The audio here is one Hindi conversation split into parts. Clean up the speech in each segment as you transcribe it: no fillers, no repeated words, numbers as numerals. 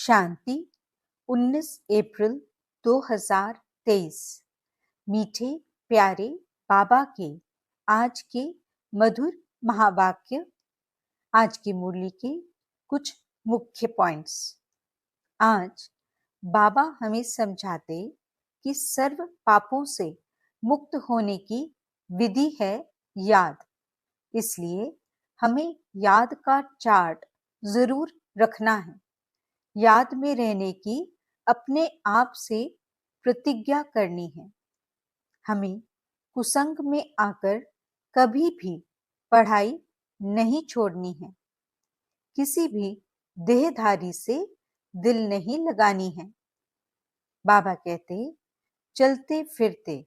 शांति 19 अप्रैल 2023। मीठे प्यारे बाबा के आज के मधुर महावाक्य। आज की मुरली के कुछ मुख्य पॉइंट्स। आज बाबा हमें समझाते कि सर्व पापों से मुक्त होने की विधि है याद। इसलिए हमें याद का चार्ट जरूर रखना है। याद में रहने की अपने आप से प्रतिज्ञा करनी है। हमें कुसंग में आकर कभी भी पढ़ाई नहीं छोड़नी है। किसी भी देहधारी से दिल नहीं लगानी है। बाबा कहते, चलते फिरते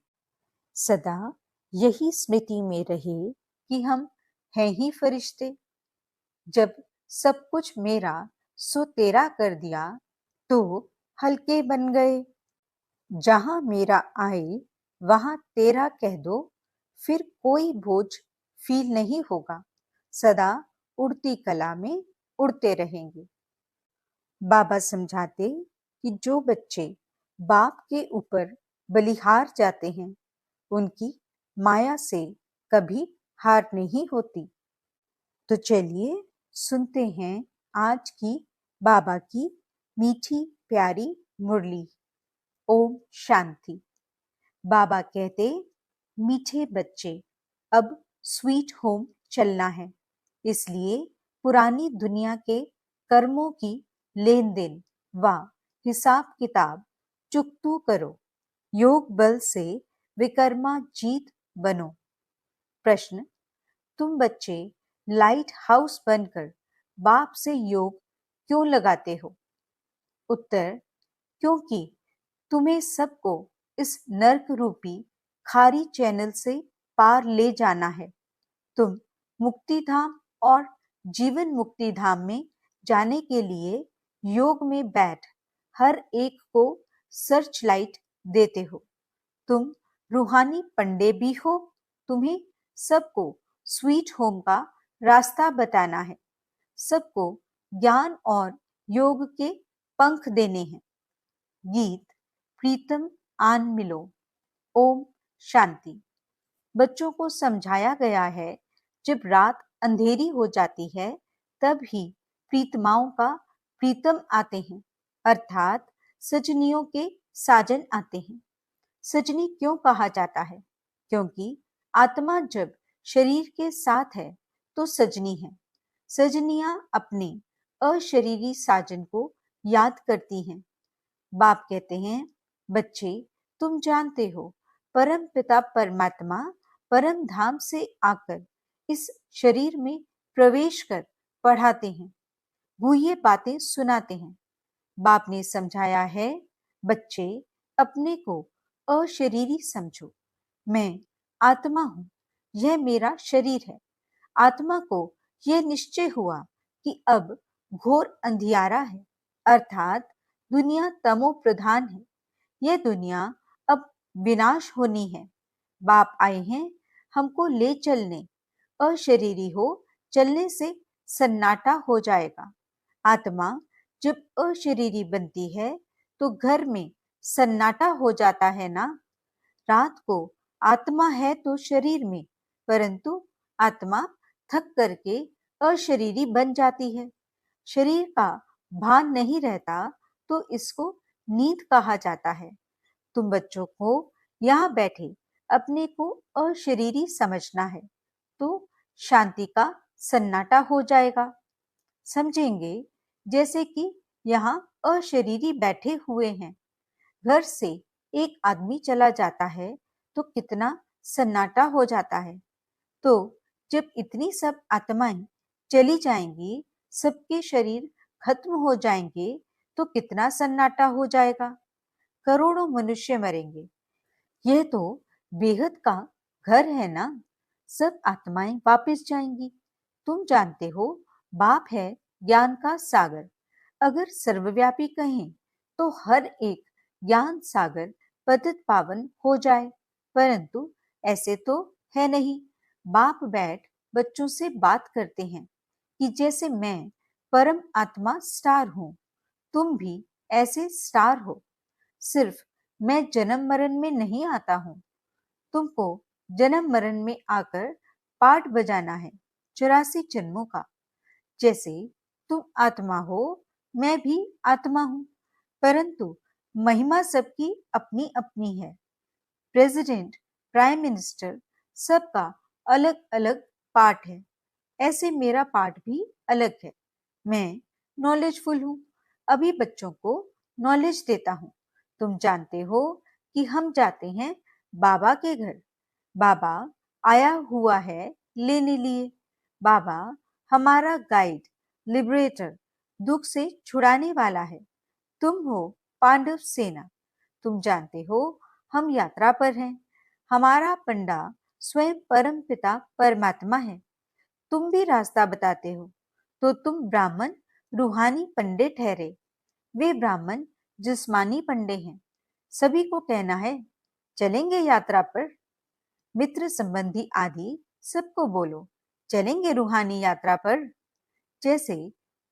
सदा यही स्मृति में रहे कि हम हैं ही फरिश्ते। जब सब कुछ मेरा सो तेरा कर दिया तो हल्के बन गए। जहां मेरा आए वहां तेरा कह दो, फिर कोई बोझ फील नहीं होगा। सदा उड़ती कला में उड़ते रहेंगे। बाबा समझाते कि जो बच्चे बाप के ऊपर बलिहार जाते हैं उनकी माया से कभी हार नहीं होती। तो चलिए सुनते हैं आज की बाबा की मीठी प्यारी मुरली। ओम शांति। बाबा कहते, मीठे बच्चे, अब स्वीट होम चलना है। इसलिए पुरानी दुनिया के कर्मों की लेन देन व हिसाब किताब चुकतू करो। योग बल से विकर्मा जीत बनो। प्रश्न, तुम बच्चे लाइट हाउस बनकर बाप से योग क्यों लगाते हो? उत्तर, क्योंकि तुम्हें सबको इस नर्क रूपी खारी चैनल से पार ले जाना है। तुम मुक्ति धाम और जीवन मुक्ति धाम में जाने के लिए योग में बैठ हर एक को सर्च लाइट देते हो। तुम रूहानी पंडे भी हो। तुम्हें सबको स्वीट होम का रास्ता बताना है। सबको ज्ञान और योग के पंख देने हैं। गीत प्रीतम आन मिलो। ओम शांति। बच्चों को समझाया गया है, जब रात अंधेरी हो जाती है तब ही प्रीतमाओं का प्रीतम आते हैं, अर्थात सजनियों के साजन आते हैं। सजनी क्यों कहा जाता है? क्योंकि आत्मा जब शरीर के साथ है तो सजनी है। सजनियां अपने अशरीरी साजन को याद करती हैं। बाप कहते हैं, बच्चे तुम जानते हो परम पिता परमात्मा परम धाम से आकर इस शरीर में प्रवेश कर पढ़ाते हैं, गुह्य बातें सुनाते हैं। बाप ने समझाया है, बच्चे अपने को अशरीरी समझो। मैं आत्मा हूं, यह मेरा शरीर है। आत्मा को यह निश्चय हुआ कि अब घोर अंधियारा है, अर्थात दुनिया तमो प्रधान है। यह दुनिया अब विनाश होनी है। बाप आए हैं हमको ले चलने। अशरीरी हो चलने से सन्नाटा हो जाएगा। आत्मा जब अशरीरी बनती है तो घर में सन्नाटा हो जाता है ना। रात को आत्मा है तो शरीर में, परंतु आत्मा थक करके अशरीरी बन जाती है। शरीर का भान नहीं रहता तो इसको नींद कहा जाता है। तुम बच्चों को यहाँ बैठे अपने को अशरीरी समझना है तो शांति का सन्नाटा हो जाएगा। समझेंगे जैसे कि यहाँ अशरीरी बैठे हुए हैं। घर से एक आदमी चला जाता है तो कितना सन्नाटा हो जाता है। तो जब इतनी सब आत्माएं चली जाएंगी, सबके शरीर खत्म हो जाएंगे तो कितना सन्नाटा हो जाएगा। करोड़ों मनुष्य मरेंगे। यह तो बेहद का घर है ना। सब आत्माएं वापस जाएंगी। तुम जानते हो बाप है ज्ञान का सागर। अगर सर्वव्यापी कहें तो हर एक ज्ञान सागर पतित पावन हो जाए, परंतु ऐसे तो है नहीं। बाप बैठ बच्चों से बात करते हैं कि जैसे मैं परम आत्मा स्टार हूं, तुम भी ऐसे स्टार हो। सिर्फ मैं जन्म मरण में नहीं आता हूँ, तुमको जन्म मरण में आकर पाठ बजाना है 84 जन्मों का। जैसे तुम आत्मा हो, मैं भी आत्मा हूँ, परंतु महिमा सबकी अपनी अपनी है। प्रेसिडेंट, प्राइम मिनिस्टर, सबका अलग अलग पार्ट है। ऐसे मेरा पार्ट भी अलग है। मैं नॉलेजफुल हूँ, अभी बच्चों को नॉलेज देता हूँ। तुम जानते हो कि हम जाते हैं बाबा के घर। बाबा आया हुआ है लेने लिए। बाबा हमारा गाइड, लिबरेटर, दुख से छुड़ाने वाला है। तुम हो पांडव सेना। तुम जानते हो हम यात्रा पर हैं। हमारा पंडा स्वयं परम पिता परमात्मा है। तुम भी रास्ता बताते हो, तो तुम ब्राह्मण रूहानी पंडे ठहरे। वे ब्राह्मण जिस्मानी पंडे हैं। सभी को कहना है, चलेंगे यात्रा पर। मित्र संबंधी आदि सबको बोलो, चलेंगे रूहानी यात्रा पर। जैसे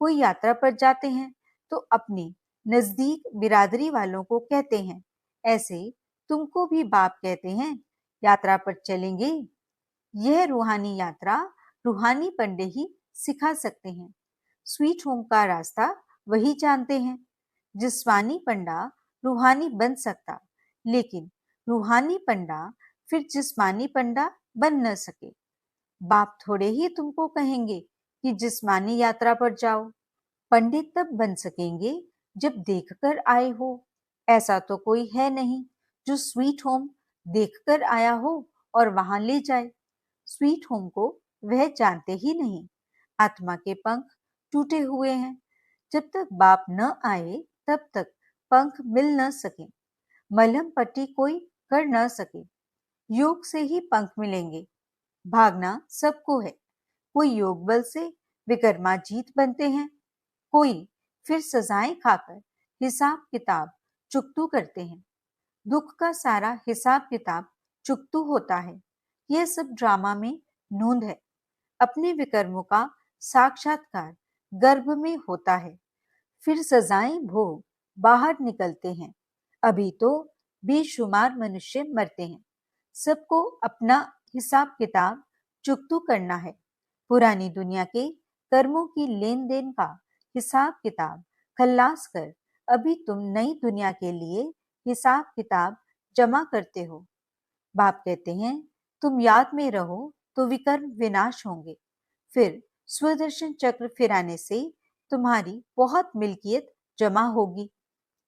कोई यात्रा पर जाते हैं तो अपने नजदीक बिरादरी वालों को कहते हैं, ऐसे तुमको भी बाप कहते हैं, यात्रा पर चलेंगे। यह रूहानी यात्रा रूहानी पंडे ही सिखा सकते हैं। स्वीट होम का रास्ता वही जानते हैं। जिस्मानी पंडा रूहानी बन सकता, लेकिन रूहानी पंडा फिर जिस्मानी पंडा बन न सके। बाप थोड़े ही तुमको कहेंगे कि जिस्मानी यात्रा पर जाओ। पंडित तब बन सकेंगे जब देखकर आए हो। ऐसा तो कोई है नहीं जो स्वीट होम देखकर आया हो और वहां ले जाए। स्वीट होम को वह जानते ही नहीं। आत्मा के पंख टूटे हुए हैं। जब तक बाप न आए तब तक पंख मिल न सके। मलहम पट्टी कोई कर न सके। योग से ही पंख मिलेंगे। भागना सबको है। कोई योग बल से विकर्मा जीत बनते हैं, कोई फिर सजाएं खाकर हिसाब किताब चुकतू करते हैं। दुख का सारा हिसाब किताब चुकतू होता है। यह सब ड्रामा में नूंद है। अपने विकर्मों का साक्षात्कार गर्भ में होता है। फिर सजाएं भोग बाहर निकलते हैं। अभी तो बेशुमार मनुष्य मरते हैं। सबको अपना हिसाब किताब चुकतू करना है। पुरानी दुनिया के कर्मों की लेन देन का हिसाब किताब खल्लास कर अभी तुम नई दुनिया के लिए हिसाब किताब जमा करते हो। बाप कहते हैं, तुम याद में रहो तो विकर्म विनाश होंगे। फिर स्वदर्शन चक्र फिराने से तुम्हारी बहुत मिल्कियत जमा होगी।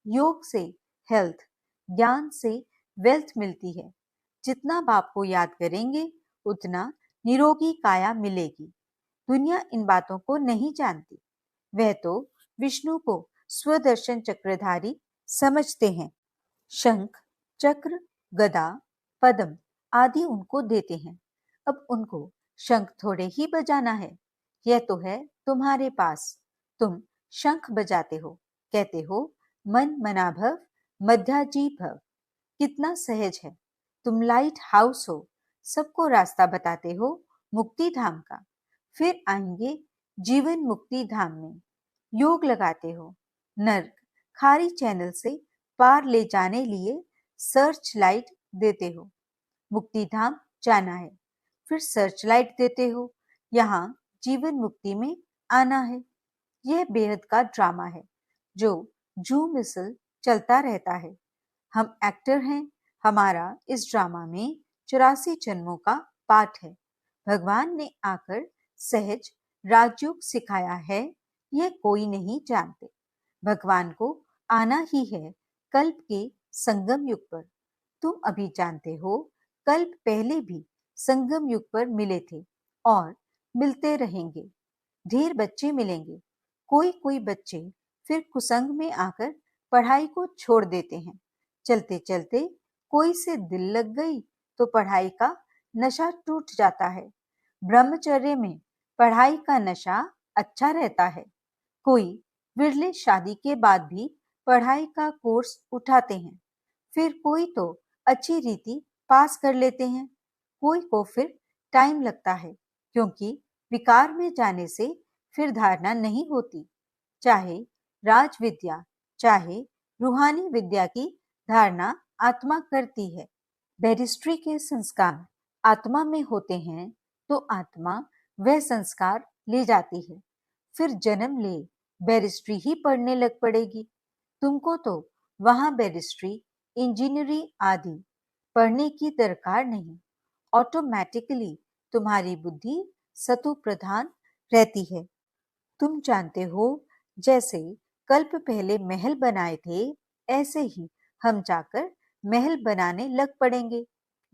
योग से हेल्थ, ज्ञान से वेल्थ मिलती है। जितना बाप को याद करेंगे उतना निरोगी काया मिलेगी। दुनिया इन बातों को नहीं जानती। वह तो विष्णु को स्वदर्शन चक्रधारी समझते हैं। शंख, चक्र, गदा, पद्म आदि उनको देते हैं। अब उनको शंख थोड़े ही बजाना है। यह तो है तुम्हारे पास। तुम शंख बजाते हो, कहते हो मन मना भव, मध्याजी भव। कितना सहज है। तुम लाइट हाउस हो, सबको रास्ता बताते हो मुक्ति धाम का। फिर आएंगे जीवन मुक्ति धाम में। योग लगाते हो। नर्क खारी चैनल से पार ले जाने लिए सर्च लाइट देते हो। मुक्ति धाम जाना है, फिर सर्च लाइट देते हो, यहाँ जीवन मुक्ति में आना है। यह बेहद का ड्रामा है जो जू मिसल चलता रहता है। हम एक्टर हैं। हमारा इस ड्रामा में 84 जन्मों का पाठ है। भगवान ने आकर सहज राजयोग सिखाया है, यह कोई नहीं जानते। भगवान को आना ही है कल्प के संगम युग पर। तुम अभी जानते हो, कल्प पहले भी संगम युग पर मिले थे और मिलते रहेंगे। ढेर बच्चे मिलेंगे। कोई कोई बच्चे फिर कुसंग में आकर पढ़ाई को छोड़ देते हैं। चलते चलते कोई से दिल लग गई तो पढ़ाई का नशा टूट जाता है। ब्रह्मचर्य में पढ़ाई का नशा अच्छा रहता है। कोई विरले शादी के बाद भी पढ़ाई का कोर्स उठाते हैं। फिर कोई तो अच्छी रीति पास कर लेते हैं। कोई को फिर टाइम लगता है, क्योंकि विकार में जाने से फिर धारणा नहीं होती। चाहे राज विद्या चाहे रूहानी विद्या की धारणा आत्मा करती है। बैरिस्ट्री के संस्कार आत्मा में होते हैं तो आत्मा वह संस्कार ले जाती है, फिर जन्म ले बैरिस्ट्री ही पढ़ने लग पड़ेगी। तुमको तो वहां बैरिस्ट्री, इंजीनियरिंग आदि पढ़ने की दरकार नहीं। ऑटोमेटिकली तुम्हारी बुद्धि सतो प्रधान रहती है। तुम जानते हो, जैसे कल्प पहले महल बनाए थे, ऐसे ही हम जाकर महल बनाने लग पड़ेंगे।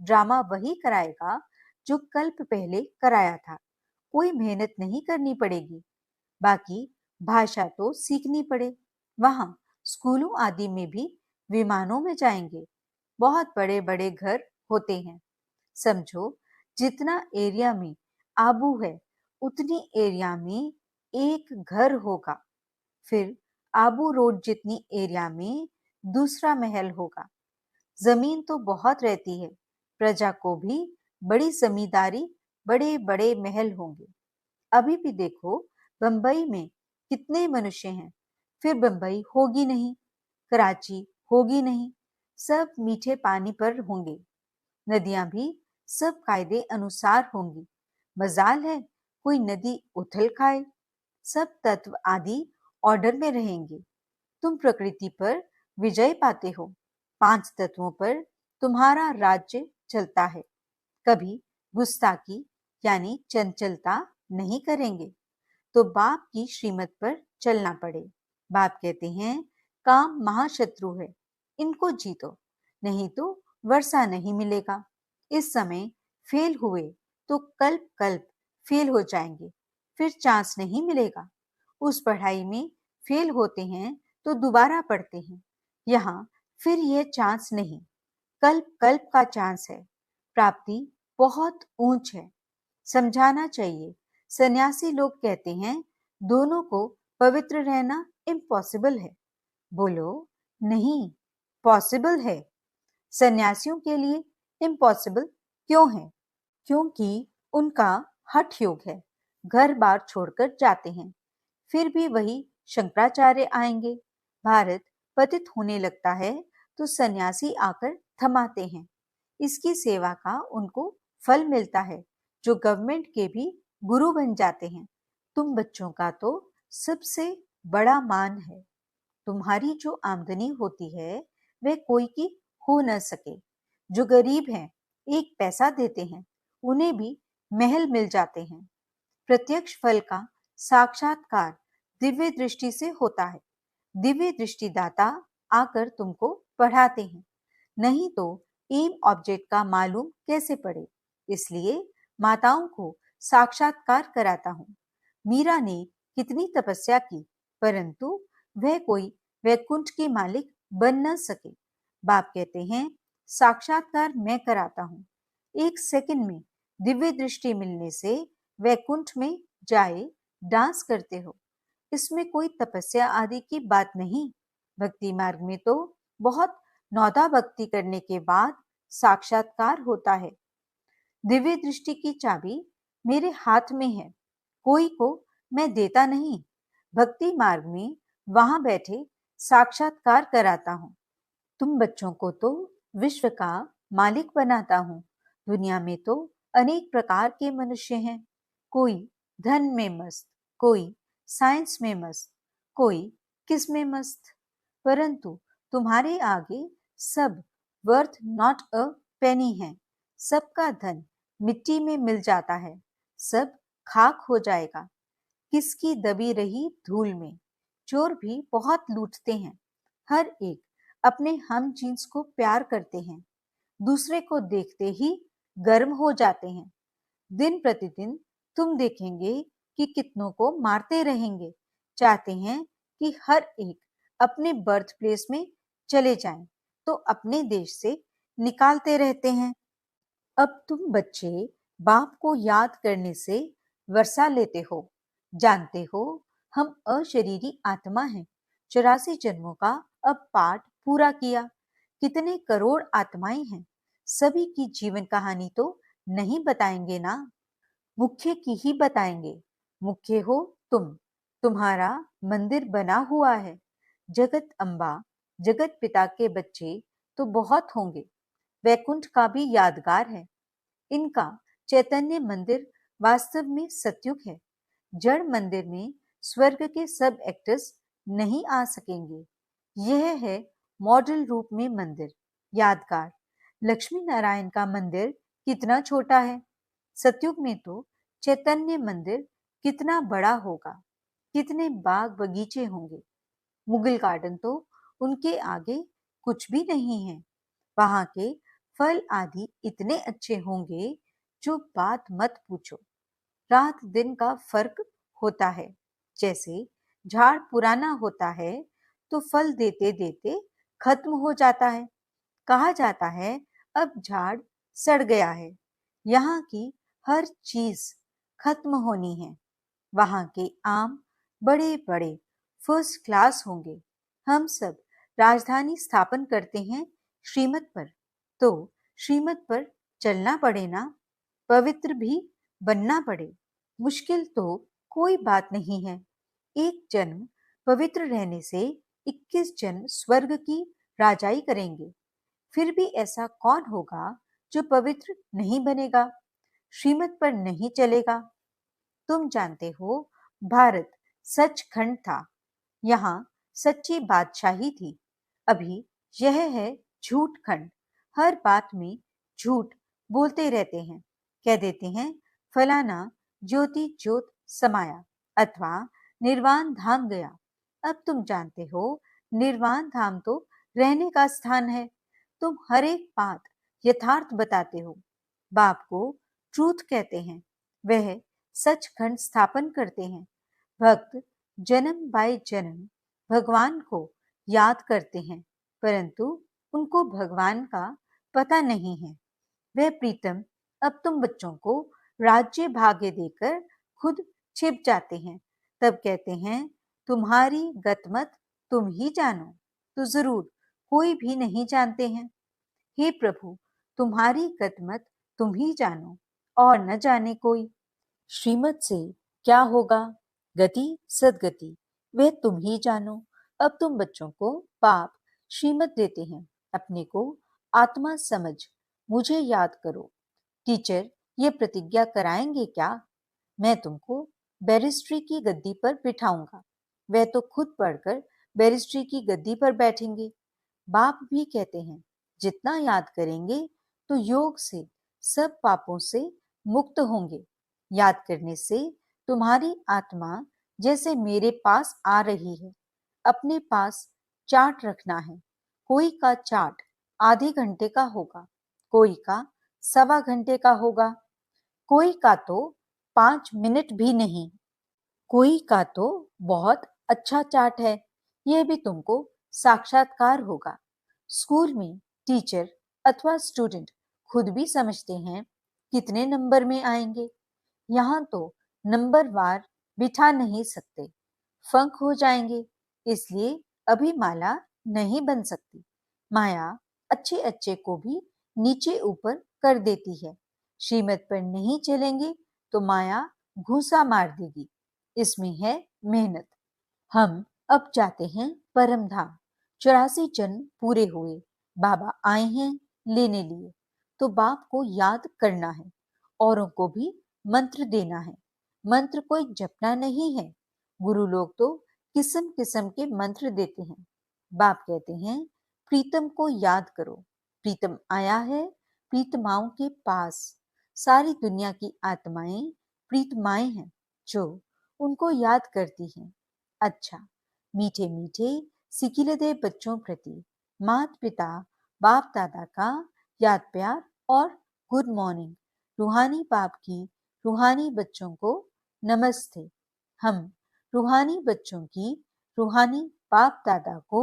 ड्रामा वही कराएगा जो कल्प पहले कराया था। कोई मेहनत नहीं करनी पड़ेगी। बाकी भाषा तो सीखनी पड़े। वहां स्कूलों आदि में भी विमानों में जाएंगे। बहुत बड़े बड़े घर होते हैं। समझो, जितना एरिया में आबू है उतनी एरिया में एक घर होगा। फिर आबू रोड जितनी एरिया में दूसरा महल होगा। जमीन तो बहुत रहती है, प्रजा को भी बड़ी जमींदारी, बड़े बड़े महल होंगे। अभी भी देखो, बंबई में कितने मनुष्य हैं, फिर बंबई होगी नहीं, कराची होगी नहीं, सब मीठे पानी पर होंगे। नदियां भी सब कायदे अनुसार होंगी। मजाल है कोई नदी उथल खाए। सब तत्व आदि ऑर्डर में रहेंगे। तुम प्रकृति पर विजय पाते हो। 5 तत्वों पर तुम्हारा राज्य चलता है। कभी गुस्ताखी यानी चंचलता नहीं करेंगे तो बाप की श्रीमत पर चलना पड़े। बाप कहते हैं, काम महाशत्रु है, इनको जीतो, नहीं तो वर्षा नहीं मिलेगा। इस समय फेल हुए तो कल्प कल्प फेल हो जाएंगे, फिर चांस नहीं मिलेगा। उस पढ़ाई में फेल होते हैं तो दोबारा पढ़ते हैं। यहाँ फिर यह चांस नहीं, कल्प कल्प का चांस है। प्राप्ति बहुत ऊंच है। समझाना चाहिए। सन्यासी लोग कहते हैं दोनों को पवित्र रहना इम्पॉसिबल है। बोलो, नहीं, पॉसिबल है। सन्यासियों के लिए इम्पॉसिबल क्यों है? क्योंकि उनका हठ योग है। घर बार छोड़कर जाते हैं। फिर भी वही शंकराचार्य आएंगे। भारत पतित होने लगता है तो सन्यासी आकर थमाते हैं। इसकी सेवा का उनको फल मिलता है, जो गवर्नमेंट के भी गुरु बन जाते हैं। तुम बच्चों का तो सबसे बड़ा मान है। तुम्हारी जो आमदनी होती है वह कोई की हो न सके। जो गरीब हैं, एक पैसा देते हैं, उन्हें भी महल मिल जाते हैं। प्रत्यक्ष फल का साक्षात्कार दिव्य दृष्टि से होता है। दिव्य दृष्टिदाता आकर तुमको पढ़ाते हैं, नहीं तो एम ऑब्जेक्ट का मालूम कैसे पड़े। इसलिए माताओं को साक्षात्कार कराता हूँ। मीरा ने कितनी तपस्या की, परंतु वह कोई वैकुंठ की मालिक बन न सके। बाप कहते हैं, साक्षात्कार मैं कराता हूँ। 1 सेकंड में दिव्य दृष्टि मिलने से वैकुंठ में जाए डांस करते हो। इसमें कोई तपस्या आदि की बात नहीं। भक्ति मार्ग में तो बहुत नौदा भक्ति करने के बाद साक्षात्कार होता है। दिव्य दृष्टि की चाबी मेरे हाथ में है, कोई को मैं देता नहीं। भक्ति मार्ग में वहां बैठे साक्षात्कार कराता हूँ। तुम बच्चों को तो विश्व का मालिक बनाता हूँ। दुनिया में तो अनेक प्रकार के मनुष्य हैं। कोई धन में मस्त, कोई साइंस में मस्त, कोई किस में मस्त। परंतु तुम्हारे आगे सब वर्थ नॉट अ पेनी है। सबका धन मिट्टी में मिल जाता है, सब खाक हो जाएगा। किसकी दबी रही धूल में। चोर भी बहुत लूटते हैं। हर एक अपने हम जींस को प्यार करते हैं, दूसरे को देखते ही गर्म हो जाते हैं। दिन प्रतिदिन तुम देखेंगे कि कितनों को मारते रहेंगे। चाहते हैं कि हर एक अपने बर्थ प्लेस में चले जाएं, तो अपने देश से निकालते रहते हैं। अब तुम बच्चे बाप को याद करने से वर्षा लेते हो। जानते हो, हम अशरीरी आत्मा हैं। 84 जन्मों का अब पाठ पूरा किया। कितने करोड़ आत्माएं हैं। सभी की जीवन कहानी तो नहीं बताएंगे ना, मुख्य की ही बताएंगे। मुख्य हो तुम। तुम्हारा मंदिर बना हुआ है। जगत अम्बा, जगत पिता के बच्चे तो बहुत होंगे। वैकुंठ का भी यादगार है। इनका चैतन्य मंदिर वास्तव में सतयुग है। जड़ मंदिर में स्वर्ग के सब एक्टर्स नहीं आ सकेंगे। यह है मॉडल रूप में मंदिर। यादगार, लक्ष्मी नारायण का मंदिर कितना छोटा है। सतयुग में तो चैतन्य मंदिर कितना बड़ा होगा। कितने बाग बगीचे होंगे। मुगल गार्डन तो उनके आगे कुछ भी नहीं है। वहां के फल आदि इतने अच्छे होंगे जो बात मत पूछो। रात दिन का फर्क होता है। जैसे झाड़ पुराना होता है तो फल देते देते खत्म हो जाता है। कहा जाता है अब झाड़ सड़ गया है। यहाँ की हर चीज खत्म होनी है। वहां के आम बड़े बड़े फर्स्ट क्लास होंगे। हम सब राजधानी स्थापन करते हैं श्रीमत पर, तो श्रीमत पर चलना पड़े ना। पवित्र भी बनना पड़े। मुश्किल तो कोई बात नहीं है। एक जन्म पवित्र रहने से 21 जन्म स्वर्ग की राजाई करेंगे। फिर भी ऐसा कौन होगा जो पवित्र नहीं बनेगा, श्रीमत पर नहीं चलेगा। तुम जानते हो, भारत सचखंड था। यहाँ सच्ची बादशाही थी। अभी यह है झूठ खंड। हर बात में झूठ बोलते रहते हैं। कह देते हैं फलाना ज्योति ज्योत समाया अथवा निर्वाण धाम गया। अब तुम जानते हो, निर्वाण धाम तो रहने का स्थान है। तुम हर एक बात यथार्थ बताते हो। बाप को ट्रूथ कहते हैं। वह सचखंड स्थापन करते हैं। भक्त जन्म बाय जन्म भगवान को याद करते हैं, परंतु उनको भगवान का पता नहीं है। वह प्रीतम अब तुम बच्चों को राज्य भाग्य देकर खुद छिप जाते हैं। तब कहते हैं तुम्हारी गतमत तुम ही जानो। तो जरूर कोई भी नहीं जानते हैं। हे प्रभु, तुम्हारी गतमत तुम ही जानो और न जाने कोई। श्रीमत से क्या होगा? गति सदगति वह तुम ही जानो। अब तुम बच्चों को पाप श्रीमत देते हैं। अपने को आत्मा समझ मुझे याद करो। टीचर ये प्रतिज्ञा कराएंगे क्या? मैं तुमको बैरिस्ट्री की गद्दी पर बिठाऊंगा। वह तो खुद पढ़कर बैरिस्ट्री की गद्दी पर बैठेंगे। बाप भी कहते हैं जितना याद करेंगे तो योग से सब पापों से मुक्त होंगे। याद करने से तुम्हारी आत्मा जैसे मेरे पास आ रही है। अपने पास चार्ट रखना है। कोई का चार्ट आधे घंटे का होगा, कोई का 1.25 घंटे का होगा, कोई का तो 5 मिनट भी नहीं। कोई का तो बहुत अच्छा चार्ट है। यह भी तुमको साक्षात्कार होगा। स्कूल में टीचर अथवा स्टूडेंट खुद भी समझते हैं कितने नंबर में आएंगे। यहाँ तो नंबर वार बिठा नहीं सकते, फंक हो जाएंगे। इसलिए अभी माला नहीं बन सकती। माया अच्छे अच्छे को भी नीचे ऊपर कर देती है। श्रीमत पर नहीं चलेंगे तो माया घूसा मार देगी। इसमें है मेहनत। हम अब जाते हैं परम धाम। 84 जन्म पूरे हुए। बाबा आए हैं लेने लिए, तो बाप को याद करना है। औरों को भी मंत्र देना है। मंत्र कोई जपना नहीं है। गुरु लोग तो किस्म किस्म के मंत्र देते हैं। बाप कहते हैं प्रीतम को याद करो। प्रीतम आया है प्रीतमाओं के पास। सारी दुनिया की आत्माएं प्रीतमाएं हैं जो उनको याद करती हैं। अच्छा, मीठे मीठे सिकिलदे बच्चों प्रति माता पिता बाप दादा का याद प्यार और गुड मॉर्निंग। रूहानी बाप की रूहानी बच्चों को नमस्ते। हम रूहानी बच्चों की रूहानी बाप दादा को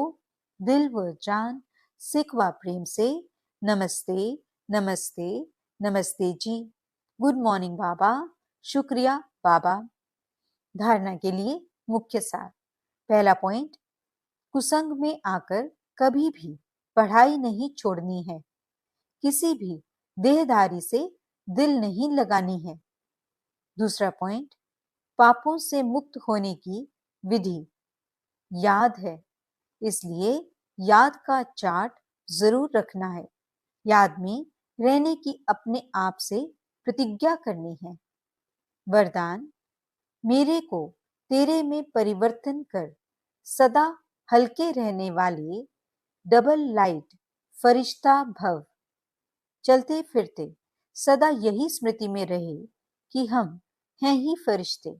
दिल व जान सिख व प्रेम से नमस्ते नमस्ते नमस्ते जी। गुड मॉर्निंग बाबा। शुक्रिया बाबा। धारणा के लिए मुख्य सार। पहला पॉइंट, कुसंग में आकर कभी भी पढ़ाई नहीं छोड़नी है। किसी भी देहधारी से दिल नहीं लगानी है। दूसरा पॉइंट, पापों से मुक्त होने की विधि याद है, इसलिए याद का चार्ट जरूर रखना है। याद में रहने की अपने आप से प्रतिज्ञा करनी है। वरदान मेरे को तेरे में परिवर्तन कर सदा हल्के रहने वाले डबल लाइट फरिश्ता भव। चलते फिरते सदा यही स्मृति में रहे कि हम हैं ही फरिश्ते।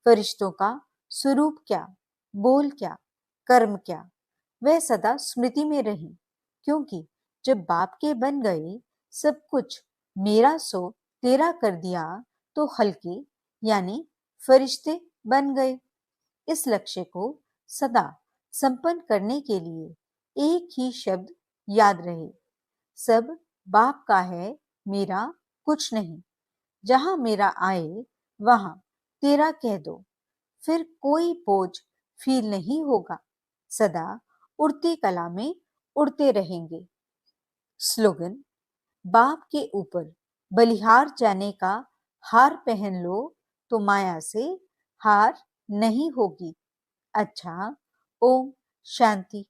फरिश्तों का स्वरूप क्या, बोल क्या, कर्म क्या, वह सदा स्मृति में रहे, क्योंकि जब बाप के बन गए, सब कुछ मेरा सो तेरा कर दिया, तो हल्के यानी फरिश्ते बन गए। इस लक्ष्य को सदा संपन्न करने के लिए एक ही शब्द याद रहे, सब बाप का है, मेरा कुछ नहीं। जहां मेरा आए वहां तेरा कह दो, फिर कोई बोझ फील नहीं होगा। सदा उड़ती कला में उड़ते रहेंगे। स्लोगन बाप के ऊपर बलिहार जाने का हार पहन लो तो माया से हार नहीं होगी। अच्छा, ओम शांति।